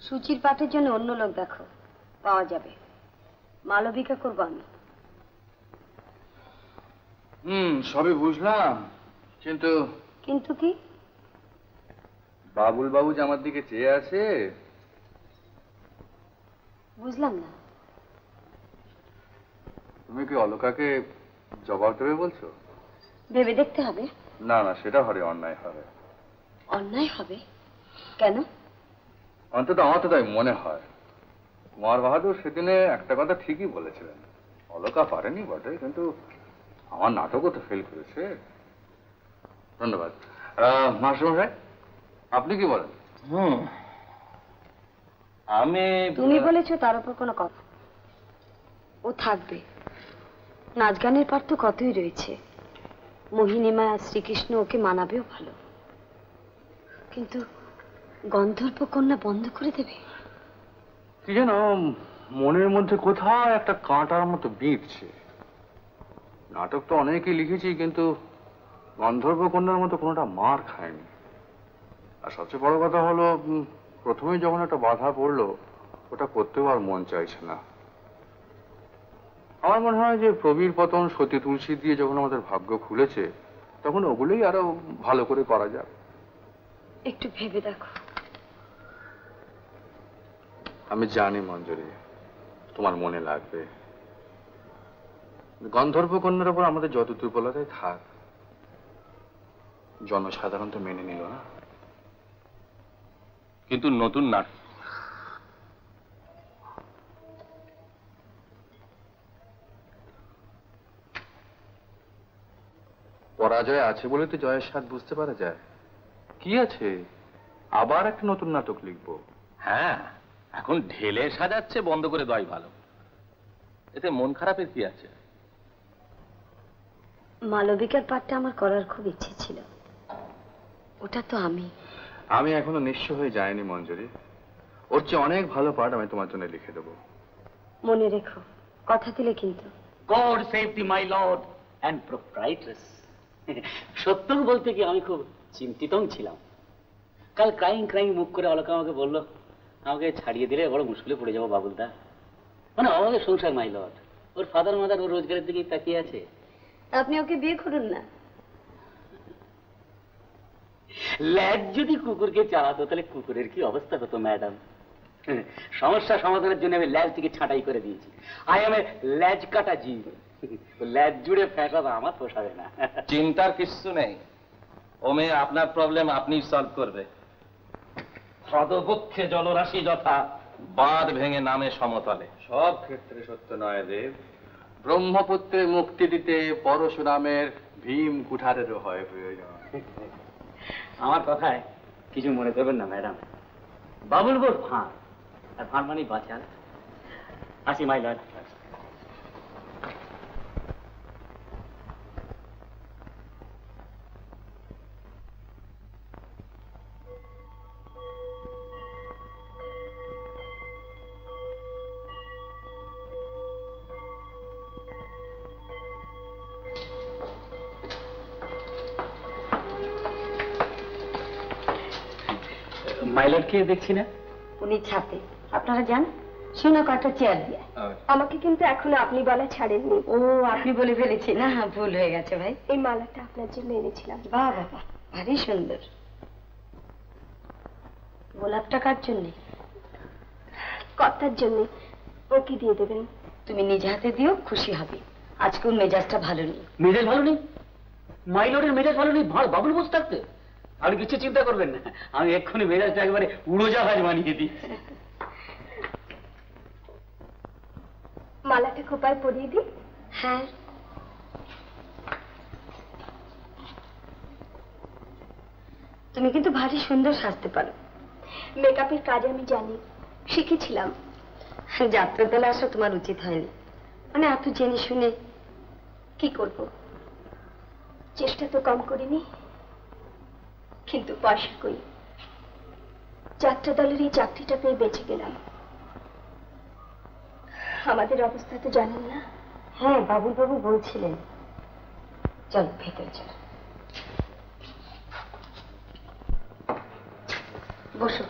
সুচির পাঠের জন্য অন্য লোক দেখো, পাওয়া যাবে। মালবিকা করবো আমি। সবই বুঝলাম, কিন্তু কিন্তু কি? বাবুল বাবু যে আমার দিকে চেয়ে আছে। বুঝলাম না। তুমি কি অলকাকে জবাব দেবে বলছো? ভেবে দেখতে হবে। না না, সেটা হরে অন্যায় হবে। অন্যায় হবে কেন? অন্তত আমার তো তাই মনে হয়। কুমার বাহাদুর সেদিনে একটা কথা ঠিকই বলেছিলেন, অলকা পারেনি বটে, কিন্তু আমার নাটকও তো ফেল করেছে। ধন্যবাদ। মাস্টারমশাই, আপনি কি বলেন? আমি তুমি বলেছো তার উপর কোনো কথা? ও থাকবে। নাচ গানের পাঠ তো কতই রয়েছে। মোহিনীমা শ্রীকৃষ্ণ ওকে মানাবেও ভালো, কিন্তু গন্ধর্ব কন্যা বন্ধ করে দেবে? কি যেন মনের মধ্যে কোথাও একটা কাঁটার মতো বিঁধছে। নাটক তো অনেকেই লিখেছি, কিন্তু গন্ধর্ব কন্যার মতো কোনোটা মার খায়নি। আর সবচেয়ে বড় কথা হলো, প্রথমে যখন একটা বাধা পড়লো, ওটা করতেও আর মন চাইছে না। আমার মনে হয় যে প্রবীর পতন, সতী তুলসী দিয়ে যখন আমাদের ভাগ্য খুলেছে, তখন ওগুলোই আরো ভালো করে করা যাক। একটু ভেবে দেখো। আমি জানি মঞ্জুরি, তোমার মনে লাগবে। গন্ধর্ব কন্যার উপর আমাদের যত দুর্বলতাই থাক, জনসাধারণ তো মেনে নিল না। কিন্তু নতুন নাটক পরাজয় আছে বলে তো জয়ের স্বাদ বুঝতে পারা যায়। কি আছে, আবার একটা নতুন নাটক লিখবো। হ্যাঁ, এখন ঢেলে সাজাচ্ছে, বন্ধ করে দেওয়াই ভালো। এতে মন খারাপের কি আছে? মালবিকার পাঠটা আমার করার খুব ইচ্ছে ছিল। ওটা তো আমি এখনো নিঃস্ব হয়ে যাইনি মঞ্জুরি। ওর চেয়ে অনেক ভালো পাঠ আমি তোমার জন্য লিখে দেবো। মনে রেখো, কথা দিলে কিন্তু। God save the my lord and proprietress. সত্য বলতে কি আমি খুব চিন্তিত ছিলাম। কাল ক্রাইং মুখ করে অলকা আমাকে বললো, আমাকে ছাড়িয়ে দিলে বড় মুশকিলে পড়ে যাবো বাবুলদা। মানে আমাদের সংসার মাই লর্ড। ওর ফাদার মাদার ওর রোজগারের দিকেই তাকিয়ে আছে। আপনি ওকে বিয়ে করুন না। ল্যাজ যদি কুকুরকে চালাতো তাহলে কুকুরের কি অবস্থা হতো ম্যাডাম? সমস্যা সমাধানের জন্য আমি ল্যাজ থেকে ছাঁটাই করে দিয়েছি। আই এম এ ল্যাজ কাটা জীব। ল্যাজ জুড়ে ফেঁসাবা আমার পোষাবে না। চিন্তার কিচ্ছু নেই, ও মেয়ে আপনার প্রবলেম আপনি সলভ করবে। হ্রদবক্ষে জলরাশি যথা, বাঁধ ভেঙে নামে সমতলে। সব ক্ষেত্রে সত্য নয় দেব। ব্রহ্মপুত্রে মুক্তি দিতে পরশুরামের ভীম কুঠারেরও হয় প্রয়োজন। আমার কথায় কিছু মনে করবেন না ম্যাডাম। বাবুল বোর ফাঁড়, আর ফাঁড় মানে বাঁচাল। আসি মাই লর্ড। মাইলরকে দেখছি না। উনি ছাতে, আপনারা যান। শোনো, কয়েকটা চেয়ার দিয়ে। আমাকে কিন্তু এখনো আপনি বলা ছাড়েননি। ও, আপনি বলে ফেলেছি না, ভুল হয়ে গেছে ভাই। এই মালাটা আপনার জন্য এনেছিলাম। বাহ বাবা, ভারী সুন্দর। গোলাপটা কার জন্যে? কর্তার জন্যে। ওকে দিয়ে দেবেন। তুমি নিজে হাতে দিও, খুশি হবে। আজকে ওর মেজাজটা ভালো নেই। মেজাজ ভালো নেই? মাইলরের মেজাজ ভালো নেই বাবুল বসে থাকতে? আপনি কিছু চিন্তা করবেন না, আমি এক্ষুনি মেজাজটা একেবারে উড়োজাহাজ বানিয়ে দিই। মালাটা খোপায় পরিয়ে দিই। হ্যাঁ। তুমি কিন্তু ভারী সুন্দর সাজতে পারো। মেকআপের কাজ আমি জানি, শিখেছিলাম। যাত্রাদলে আসা তোমার উচিত হয়নি। মানে এত জেনে শুনে কি করব? চেষ্টা তো কম করিনি, কিন্তু পয়সা কই। যাত্রাদলের এই চাকরিটা পেয়ে বেঁচে গেলাম। আমাদের অবস্থা তো জানেন না। হ্যাঁ, বাবুল বাবু বলছিলেন। চল ভেতরে চল, বসো।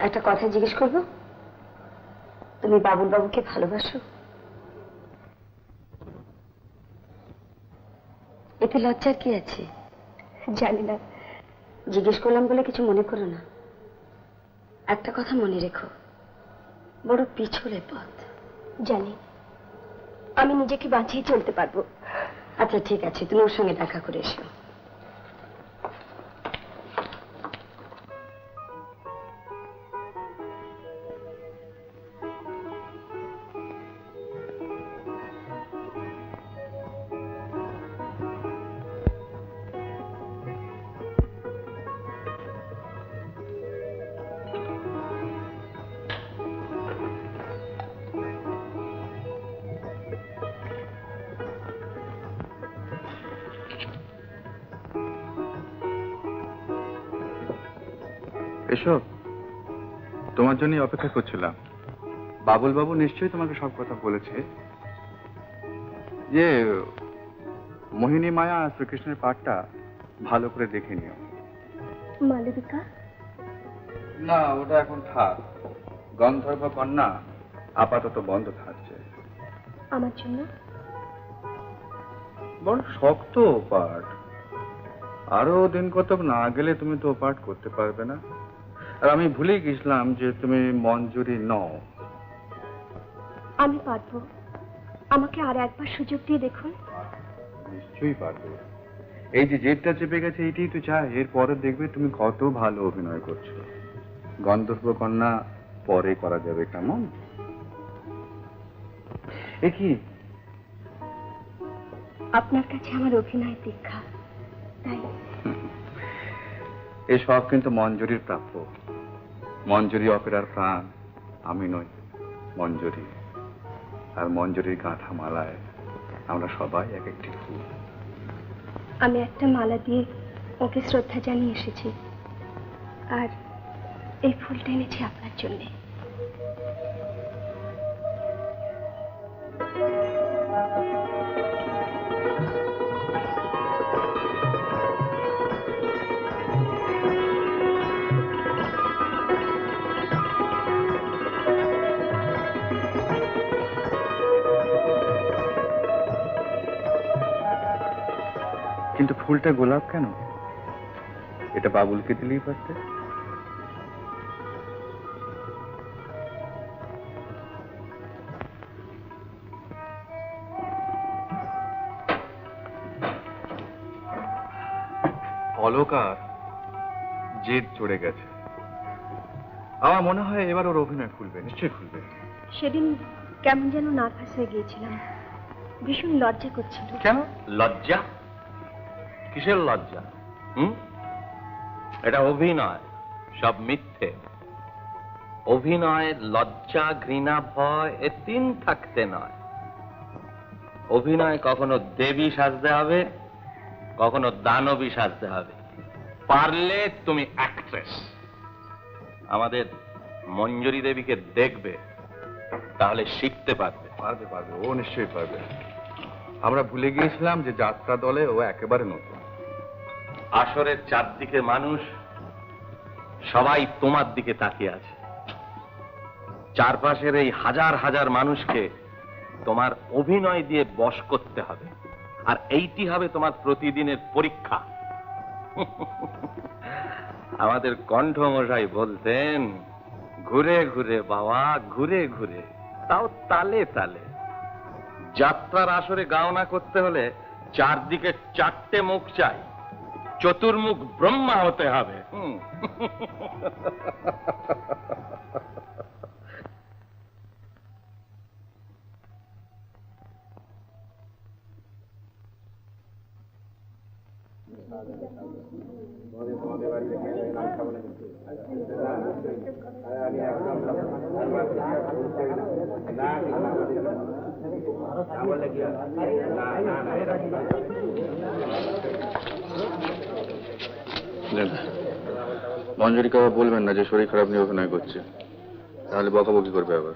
একটা কথা জিজ্ঞেস করবো, তুমি বাবুল বাবুকে ভালোবাসো? এতে লজ্জার কি আছে? জানি না, জিজ্ঞেস করলাম বলে কিছু মনে করো না। একটা কথা মনে রেখো, বড় পিছলে পথ। জানি, আমি নিজেকে বাঁচিয়ে চলতে পারবো। আচ্ছা ঠিক আছে, তুমি ওর সঙ্গে দেখা করে এসো। এসো, তোমার জন্যই অপেক্ষা করছিলাম। বাবুল বাবু নিশ্চয়ই তোমাকে সব কথা বলেছে। যে মোহিনী মায়া আর শ্রীকৃষ্ণের পাঠটা ভালো করে দেখে নিও। মালবিকা? না, ওটা এখন থাক। গন্ধর্ব কন্যা আপাতত বন্ধ থাকছে। আমার জন্য বড় শক্ত পাঠ, আরো দিন কতক না গেলে তুমি তো পাঠ করতে পারবে না। আর আমি ভুলে গেছিলাম যে তুমি মঞ্জুরি নও। আমি পারবো, আমাকে আর একবার সুযোগ দিয়ে দেখুন। নিশ্চয়ই পারবে। এই যে জেদটা চেপে গেছে, এটাই তো চাই। এরপরে দেখবে তুমি কত ভালো অভিনয় করছো। গন্ধর্ব কন্যা পরে করা যাবে, কেমন? এ কি? আপনার কাছে আমার অভিনয় দীক্ষা, তাই। এই সব কিন্তু মঞ্জুরির প্রাপ্য। মঞ্জুরি অপেরার প্রাণ, আমি নই, মঞ্জুরি। আর মঞ্জুরির গাঁথা মালায় আমরা সবাই এক একটি ফুল। আমি একটা মালা দিয়ে ওকে শ্রদ্ধা জানিয়ে এসেছি, আর এই ফুলটা এনেছি আপনার জন্য। কিন্তু ফুলটা গোলাপ কেন? এটা বাবুলকে দিলেই পারতে। অলকার জেদ চড়ে গেছে। আমার মনে হয় এবার ওর অভিনয় খুলবে, নিশ্চয়ই খুলবে। সেদিন কেমন যেন নার্ভাস হয়ে গিয়েছিলাম, ভীষণ লজ্জা করছিল। কেন লজ্জা? কিসের লজ্জা? এটা অভিনয়, সব মিথ্যে। অভিনয়ের লজ্জা, ঘৃণা, ভয় এ তিন থাকতে নয়। অভিনয় কখনো দেবী সাজতে হবে, কখনো দানবী সাজতে হবে। পারলে তুমি অ্যাক্ট্রেস। আমাদের মঞ্জুরি দেবীকে দেখবে, তাহলে শিখতে পারবে। পারবে পারবে, ও নিশ্চয়ই পারবে। আমরা ভুলে গিয়েছিলাম যে যাত্রা দলে ও একেবারে নতুন। আসরের চারদিকে মানুষ সবাই তোমার দিকে তাকিয়ে আছে। চারপাশের এই হাজার হাজার মানুষকে তোমার অভিনয় দিয়ে বশ করতে হবে, আর এইটি হবে তোমার প্রতিদিনের পরীক্ষা। আমাদের কণ্ঠমশাই বলতেন, ঘুরে ঘুরে বাবা, ঘুরে ঘুরে, তাও তালে তালে। যাত্রার আসরে গাওনা করতে হলে চারদিকে চারটে মুখ চাই, চতুর্মুখ ব্রহ্মা হতে হবে। মঞ্জুরিকে আবার বলবেন না যে শরীর খারাপ নিয়ে অভিনয় করছে, তাহলে বকাবকি করবে আবার।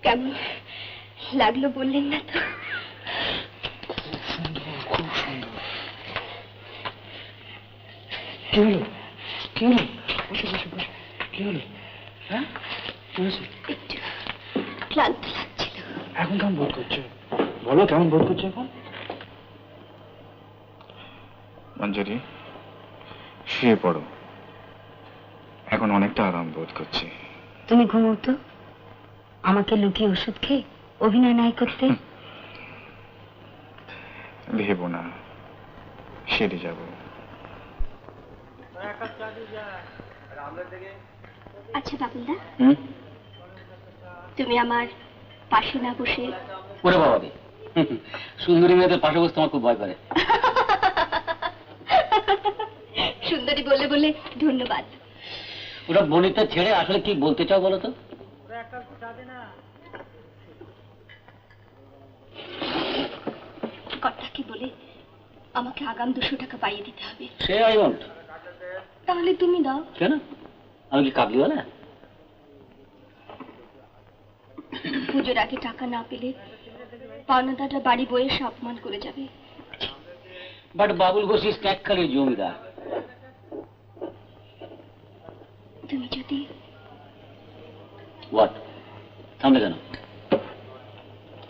কেমন লাগলো বললেন না তো? কি হলো? কি হলো? বসে বসে বসে। কি হলো? হ্যাঁ, একটু ক্লান্ত লাগছিল। এখন কেমন বোধ করছে? বলো কেমন বোধ করছে এখন? মঞ্জুরি, শুয়ে পড়ো, এখন অনেকটা আরাম বোধ করছি। তুমি ঘুমো তো, আমাকে লুকিয়ে ওষুধ খেয়ে অভিনয় নাই করতে। ভেবো না, সেরে যাব। আচ্ছা বাবুলদা, তুমি আমার পাশে না বসে? ওরে বাবা রে, সুন্দরী মেয়েদের পাশে বসতে আমার খুব ভয় করে। সুন্দরী বলে বলে ধন্যবাদ। ওটা বনিতা ছেড়ে আসলে কি বলতে চাও বলো তো? কর্তাকে বলে আমাকে আগাম 200 টাকা পাইয়ে দিতে হবে। Say I want. তাহলে তুমি দাও। কেন, আমি কি কাবলিওয়ালা? পুজোর আগে টাকা না পেলে পাওনাদাররা বাড়ি বয়ে এসে অপমান করে যাবে। বাট বাবুল ঘোষ ইজ টেকখালি জমিদার। তুমি যদি হোয়াট? থামলে কেন?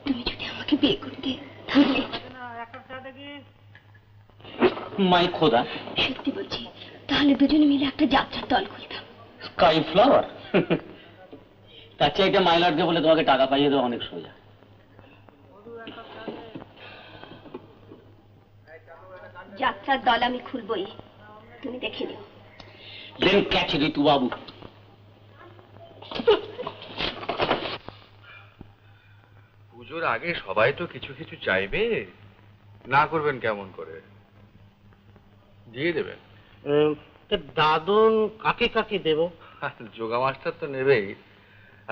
তুমি যদি আমাকে বিয়ে করতে তাহলে মাই খোদা, সত্যি বলছি, তাহলে দুজনে মিলে একটা যাত্রার দল খুলতাম। Sky flower. তার চেয়ে একটা মাইলরকে বলে তোমাকে টাকা পাইয়ে দেওয়া অনেক সোজা। যাত্রার দল আমি খুলবই, তুমি দেখে নিও। দেন ক্যাচ ঋতু বাবু। পুজোর আগে সবাই তো কিছু কিছু চাইবে, না করবেন কেমন করে? দিয়ে দেবেন। দাদন কাকে কাকে দেব? যোগা মাস্টার তো নেবেই,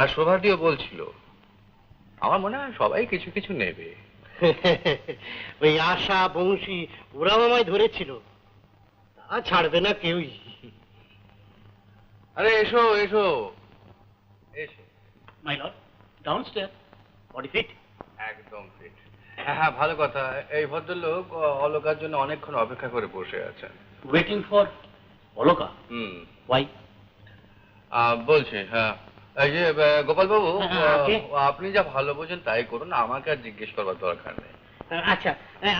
আর শোভাটিও বলছিল। আমার মনে হয় সবাই কিছু কিছু নেবে। ওই আশা বংশী ওরাও আমায় ধরেছিল, তা ছাড়বে না কেউই। আরে এসো এসো এসো। My lord, downstair. Body fit? একদম ফিট। হ্যাঁ, ভালো কথা। এই ভদ্রলোক অলোকার জন্য অনেকক্ষণ অপেক্ষা করে বসে আছেন। Waiting for Aloka? ওয়াই? বলছি, হ্যাঁ, এই যে গোপাল বাবু, আগে? আপনি যা ভালো বোঝেন তাই করুন, আমাকে আর জিজ্ঞেস করবার দরকার নেই। আচ্ছা,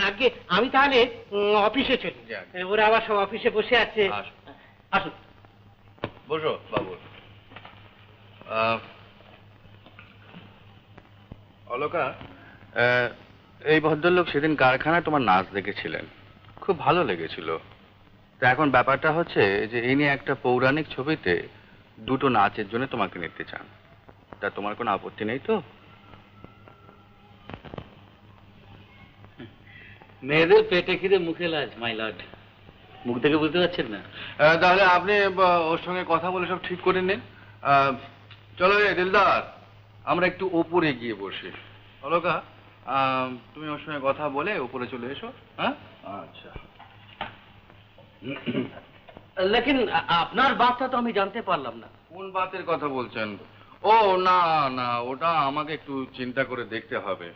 আগে আমি তাহলে অফিসে চলি। যাক। ওরা আবার সব অফিসে বসে আছে। আসুন। আসুন। বসো বাবু। অলোকা, এই ভদ্রলোক সেদিন কারখানায় তোমার নাচ দেখেছিলেন, খুব ভালো লেগেছিল। তো এখন ব্যাপারটা হচ্ছে যে ইনি একটা পৌরাণিক ছবিতে দুটো নাচের জন্য তোমাকে নিতে চান। তা তোমার কোনো আপত্তি নেই তো? মেয়েদের পেটে খিদে মুখে লাজ, মাই লর্ড। মুখ থেকে বুঝতে পারছেন না? তাহলে আপনি ওর সঙ্গে কথা বলে সব ঠিক করে নিন। চলো রে দিলদার, আমরা একটু ওপরে গিয়ে বসি। অলোকা, তুমি ওর সঙ্গে কথা বলে উপরে চলে এসো। হ্যাঁ, আচ্ছা। লেকিন আপনার বার্তা তো আমি জানতে পারলাম না। কোন বাতের কথা বলছেন? ও না না, ওটা আমাকে একটু চিন্তা করে দেখতে হবে।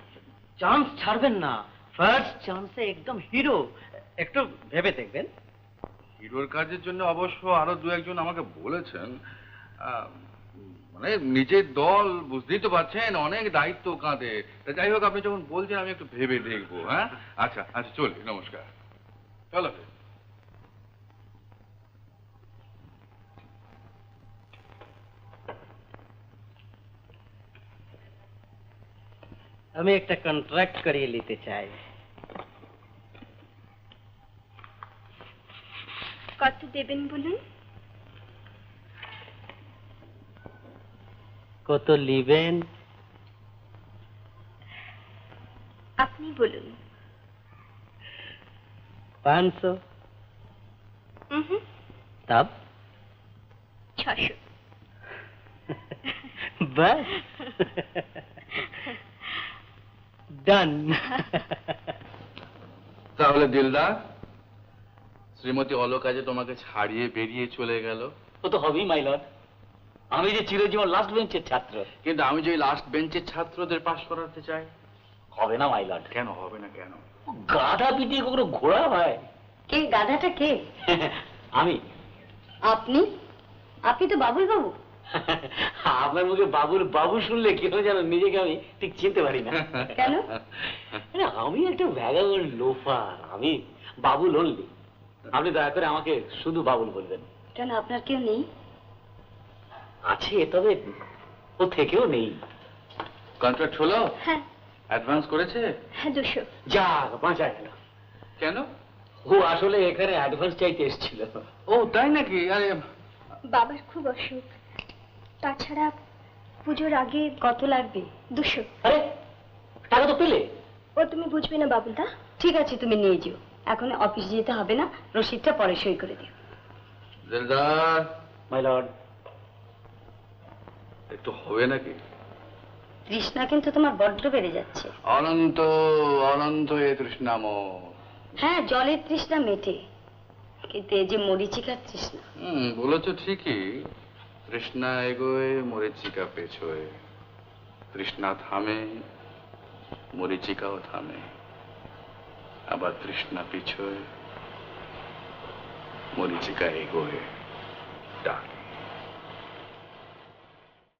চান্স ছাড়বেন না, ফার্স্ট চান্সে একদম হিরো। একটু ভেবে দেখবেন। হিরোর কাজের জন্য অবশ্য আরো দু একজন আমাকে বলেছেন। মানে নিজের দল, বুঝতেই তো পারছেন, অনেক দায়িত্ব কাঁধে। তা যাই হোক, আপনি যখন বলছেন আমি একটু ভেবে দেখবো। হ্যাঁ, আচ্ছা আচ্ছা, চলি, নমস্কার। চলো। আমি একটা কন্ট্রাক্ট করিয়ে নিতে চাই। কত দেবেন বলুন? কত লিবেন আপনি বলুন। 500? तब 600। बस डन। তাহলে দিলদার, শ্রীমতী অলোকা যে তোমাকে ছাড়িয়ে বেরিয়ে চলে গেল। ও তো হবেই, মাই লর্ড। আমি যে চিরজীবন লাস্ট বেঞ্চের ছাত্র। কিন্তু আমি যে লাস্ট বেঞ্চের ছাত্রদের পাশ করাতে চাই। হবে না, মাই লর্ড। কেন হবে না? কেন? গাধা পিটিয়ে কখনো ঘোড়া হয়? কে গাধাটা? কে? আমি। আপনি? আপনি তো বাবুল বাবু। আপনার মুখে বাবুর বাবু শুনলে কেন জানো নিজেকে আমি ঠিক চিনতে পারি না। কেন? আমি একটা ভ্যাগাবল লোফার, আমি বাবুল অনলি। আপনি দয়া করে আমাকে শুধু বাবুল বলবেন। কেন, আপনার কেউ নেই? আছে, তবে ও থেকেও নেই। কন্ট্রাক্ট হলো? হ্যাঁ অ্যাডভান্স করেছে? হ্যাঁ, 200। যা বাঁচা গেল। কেন? ও আসলে এখানে অ্যাডভান্স চাইতে এসেছিল। ও তাই নাকি? আরে বাবার খুব অসুখ, তাছাড়া পুজোর আগে কত লাগবে? 200। আরে টাকা তো পেলে। ও তুমি বুঝবে না বাবুলদা। ঠিক আছে, তুমি নিয়ে যেও। এখন অফিস যেতে হবে না, রসিদটা পরে সই করে দিও। Dildar, my lord. একটু হবে নাকি? তৃষ্ণা কিন্তু তোমার বড্ড বেড়ে যাচ্ছে। অনন্ত অনন্ত এ তৃষ্ণাম। হ্যাঁ, জলের তৃষ্ণা মেটে, কিন্তু এই যে মরিচিকার তৃষ্ণা। বলেছ ঠিকই। তৃষ্ণা এগোয়, মরিচিকা পেছোয়। তৃষ্ণা থামে, মরীচিকাও থামে, আবার তৃষ্ণা পিছোয়, মরীচিকা এগোয়। ডাক